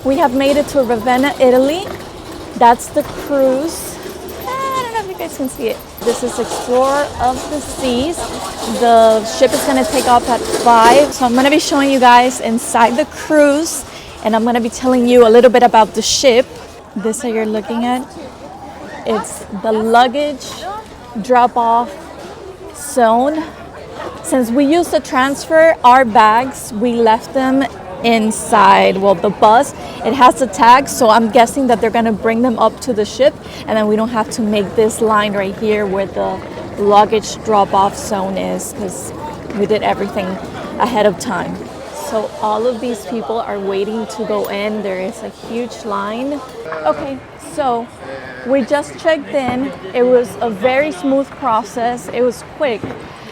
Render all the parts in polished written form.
We have made it to Ravenna, Italy. That's the cruise. I don't know if you guys can see it. This is Explorer of the Seas. The ship is going to take off at 5. So I'm going to be showing you guys inside the cruise. And I'm going to be telling you a little bit about the ship. This that you're looking at, it's the luggage drop-off zone. Since we used to transfer our bags, we left them inside, well, the bus. It has the tag, so I'm guessing that they're going to bring them up to the ship, and then we don't have to make this line right here where the luggage drop-off zone is, because we did everything ahead of time. So all of these people are waiting to go in. There is a huge line. Okay, so we just checked in. It was a very smooth process. It was quick.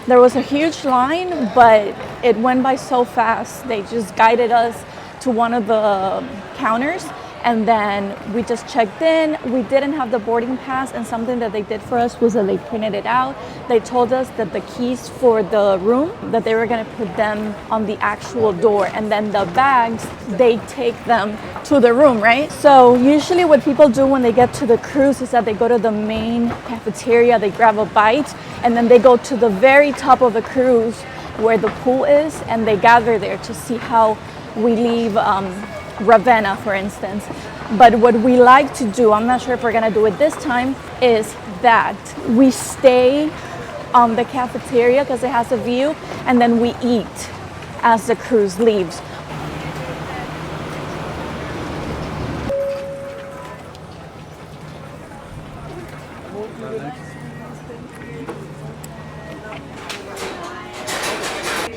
There was a huge line, but it went by so fast. They just guided us to one of the counters, and then we just checked in. We didn't have the boarding pass, and something that they did for us was that they printed it out. They told us that the keys for the room, that they were gonna put them on the actual door, and then the bags, they take them to the room, right? So usually what people do when they get to the cruise is that they go to the main cafeteria, they grab a bite, and then they go to the very top of the cruise where the pool is, and they gather there to see how we leave Ravenna, for instance. But what we like to do, I'm not sure if we're gonna do it this time, is that we stay on the cafeteria because it has a view, and then we eat as the cruise leaves.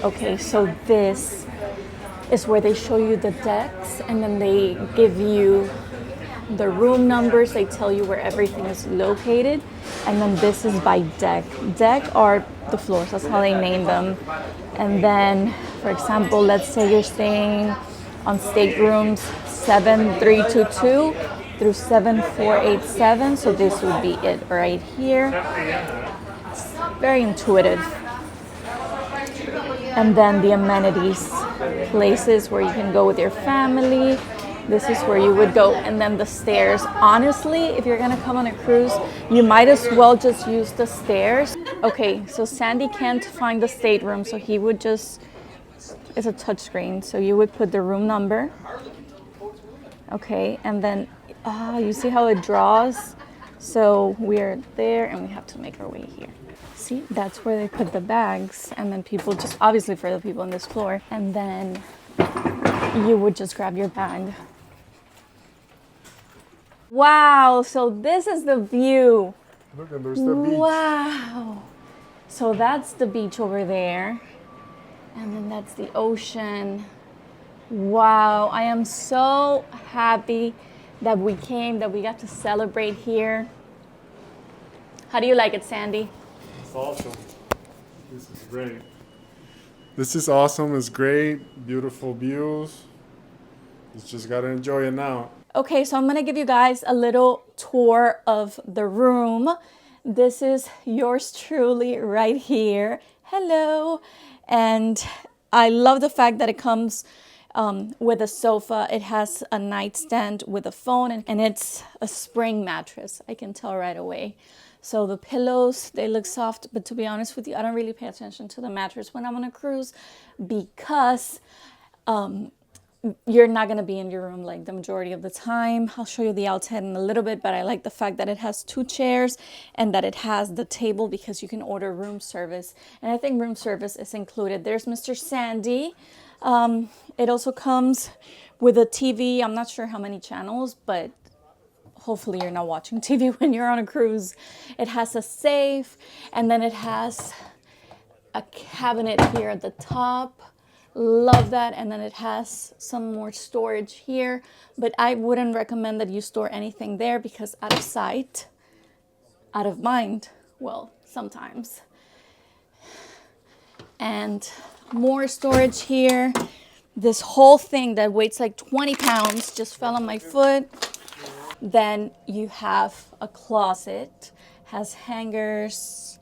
Okay, so this is where they show you the decks, and then they give you the room numbers. They tell you where everything is located, and then this is by deck. Deck are the floors, that's how they name them. And then, for example, let's say you're staying on staterooms 7322 through 7487, so this would be it right here. It's very intuitive. And then the amenities, places where you can go with your family. This is where you would go. And then the stairs. Honestly, if you're gonna come on a cruise, you might as well just use the stairs. Okay, so Sandy can't find the stateroom, so he would just, it's a touchscreen, so you would put the room number. Okay, and then, you see how it draws? So we're there and we have to make our way here. See, that's where they put the bags, and then people just, obviously for the people on this floor, and then you would just grab your bag. Wow, so this is the view. Look, and there's the beach. Wow. So that's the beach over there, and then that's the ocean. Wow, I am so happy that we came, that we got to celebrate here. How do you like it, Sandy? It's awesome. This is great. This is awesome. It's great. Beautiful views. You just gotta enjoy it now. Okay, so I'm gonna give you guys a little tour of the room. This is yours truly right here. Hello. And I love the fact that it comes with a sofa. It has a nightstand with a phone, and it's a spring mattress. I can tell right away. So the pillows, they look soft, but to be honest with you, I don't really pay attention to the mattress when I'm on a cruise, because you're not going to be in your room like the majority of the time. I'll show you the outside in a little bit, but I like the fact that it has 2 chairs and that it has the table, because you can order room service. And I think room service is included. There's Mr. Sandy. It also comes with a TV. I'm not sure how many channels, but hopefully you're not watching TV when you're on a cruise. It has a safe, and then it has a cabinet here at the top. Love that. And then it has some more storage here, but I wouldn't recommend that you store anything there, because out of sight, out of mind. Well, sometimes. And more storage here. This whole thing that weighs like 20 pounds just fell on my foot. Then you have a closet, has hangers,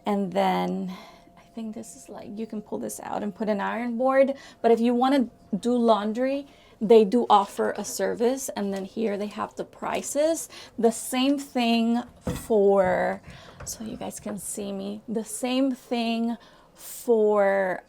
and then I think this is like, you can pull this out and put an iron board. But if you want to do laundry, they do offer a service, and then here they have the prices. The same thing for, so you guys can see me, the same thing for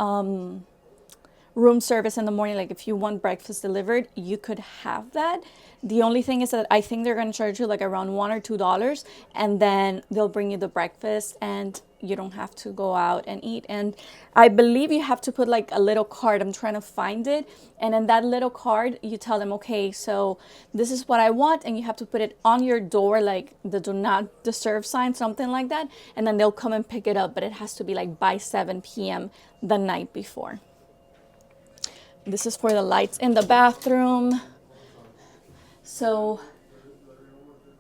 room service in the morning. Like if you want breakfast delivered, you could have that. The only thing is that I think they're going to charge you like around $1 or $2, and then they'll bring you the breakfast and you don't have to go out and eat. And I believe you have to put like a little card. I'm trying to find it. And in that little card, you tell them, okay, so this is what I want. And you have to put it on your door, like the do not disturb sign, something like that. And then they'll come and pick it up. But it has to be like by 7 p.m. the night before. This is for the lights in the bathroom. So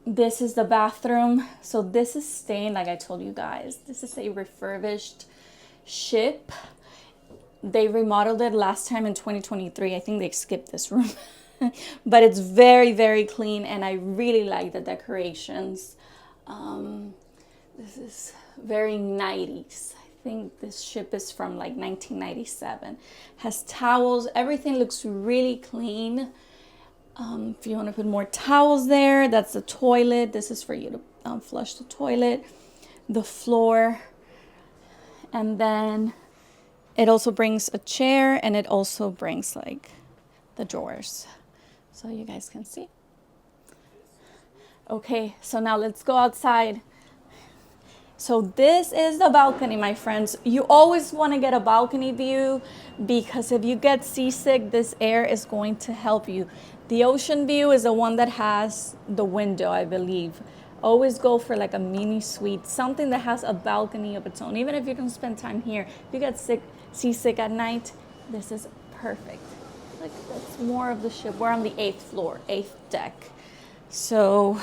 this is the bathroom. So this is staying, like I told you guys, this is a refurbished ship. They remodeled it last time in 2023. I think they skipped this room. But it's very, very clean, and I really like the decorations. This is very 90s. I think this ship is from like 1997. Has towels. Everything looks really clean. If you want to put more towels there, that's the toilet. This is for you to flush the toilet, the floor. And then it also brings a chair, and it also brings like the drawers. So you guys can see. Okay, so now let's go outside. So this is the balcony, my friends. You always want to get a balcony view, because if you get seasick, this air is going to help you. The ocean view is the one that has the window, I believe. Always go for like a mini suite, something that has a balcony of its own. Even if you don't spend time here, if you get seasick at night, this is perfect. Like, that's more of the ship. We're on the 8th floor, 8th deck. So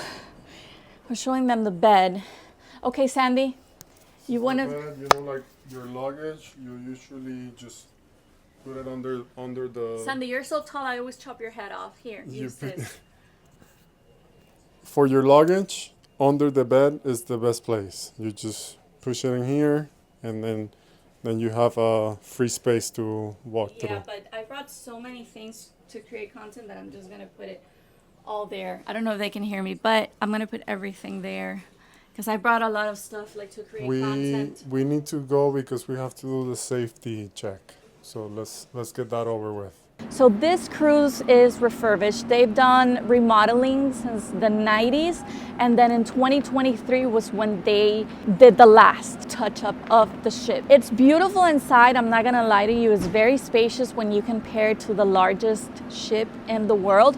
we're showing them the bed. Okay, Sandy, you want to... You know, like your luggage, you usually just put it under the... Sandy, you're so tall, I always chop your head off. Here, use this. For your luggage, under the bed is the best place. You just push it in here, and then you have a free space to walk through. Yeah, but I brought so many things to create content that I'm just going to put it all there. I don't know if they can hear me, but I'm going to put everything there. Because I brought a lot of stuff like to create content. We need to go because we have to do the safety check. So let's get that over with. So this cruise is refurbished. They've done remodeling since the 90s. And then in 2023 was when they did the last touch up of the ship. It's beautiful inside. I'm not going to lie to you. It's very spacious when you compare it to the largest ship in the world.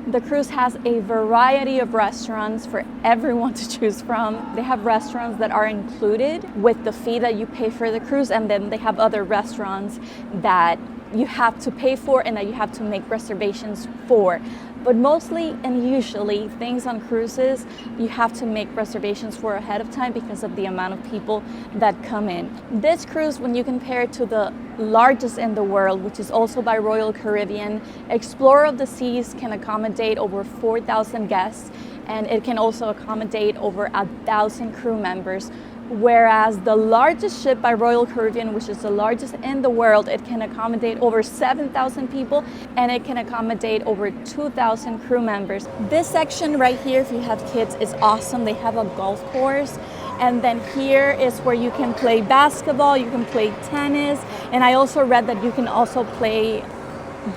The cruise has a variety of restaurants for everyone to choose from. They have restaurants that are included with the fee that you pay for the cruise, and then they have other restaurants that you have to pay for and that you have to make reservations for. But mostly and usually things on cruises you have to make reservations for ahead of time because of the amount of people that come in. This cruise, when you compare it to the largest in the world, which is also by Royal Caribbean, Explorer of the Seas can accommodate over 4,000 guests, and it can also accommodate over 1,000 crew members. Whereas the largest ship by Royal Caribbean, which is the largest in the world, it can accommodate over 7,000 people, and it can accommodate over 2,000 crew members. This section right here, if you have kids, is awesome. They have a golf course. And then here is where you can play basketball, you can play tennis, and I also read that you can also play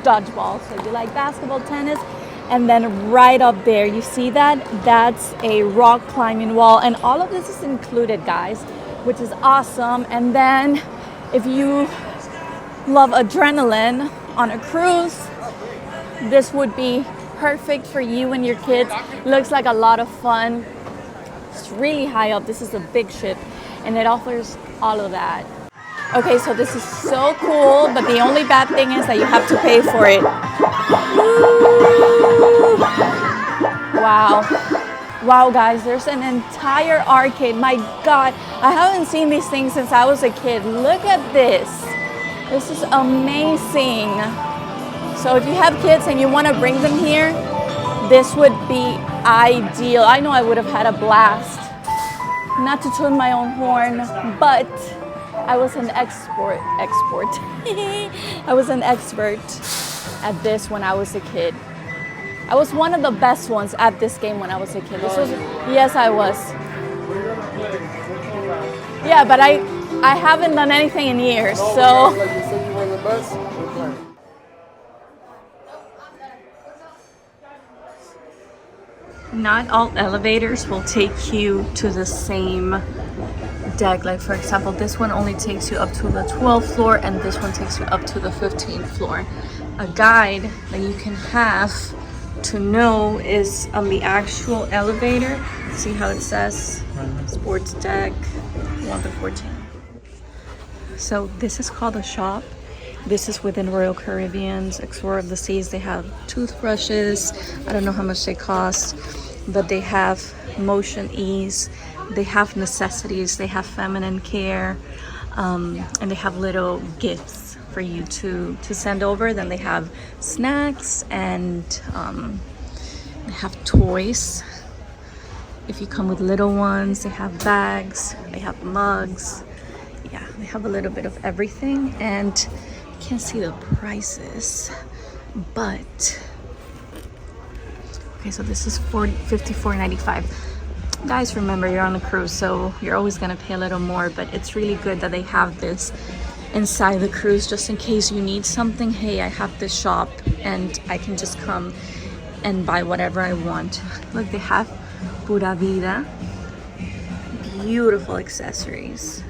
dodgeball. So if you like basketball, tennis. And then right up there, you see that? That's a rock climbing wall. And all of this is included, guys, which is awesome. And then if you love adrenaline on a cruise, this would be perfect for you and your kids. Looks like a lot of fun. It's really high up. This is a big ship, and it offers all of that. Okay, so this is so cool, but the only bad thing is that you have to pay for it. Wow. Wow, guys, there's an entire arcade. My God, I haven't seen these things since I was a kid. Look at this. This is amazing. So if you have kids and you want to bring them here, this would be ideal. I know I would have had a blast. Not to toot my own horn, but I was an expert. I was an expert. at this when I was a kid. I was one of the best ones at this game when I was a kid. Yes, I was. Yeah, but I haven't done anything in years, so. Like you said you were the best, we're playing. Not all elevators will take you to the same deck. Like for example, this one only takes you up to the 12th floor and this one takes you up to the 15th floor. A guide that you can have to know is on the actual elevator. See how it says sports deck 1 to 14. So this is called a shop. This is within Royal Caribbean's Explorer of the Seas. They have toothbrushes. I don't know how much they cost, but they have motion ease. They have necessities. They have feminine care, and they have little gifts for you to send over. Then they have snacks and they have toys. If you come with little ones, they have bags. They have mugs. Yeah, they have a little bit of everything, and you can't see the prices, but okay, so this is $54.95. Guys, remember you're on a cruise, so you're always gonna pay a little more, but it's really good that they have this inside the cruise just in case you need something. Hey, I have this shop and I can just come and buy whatever I want. Look, they have Pura Vida, beautiful accessories.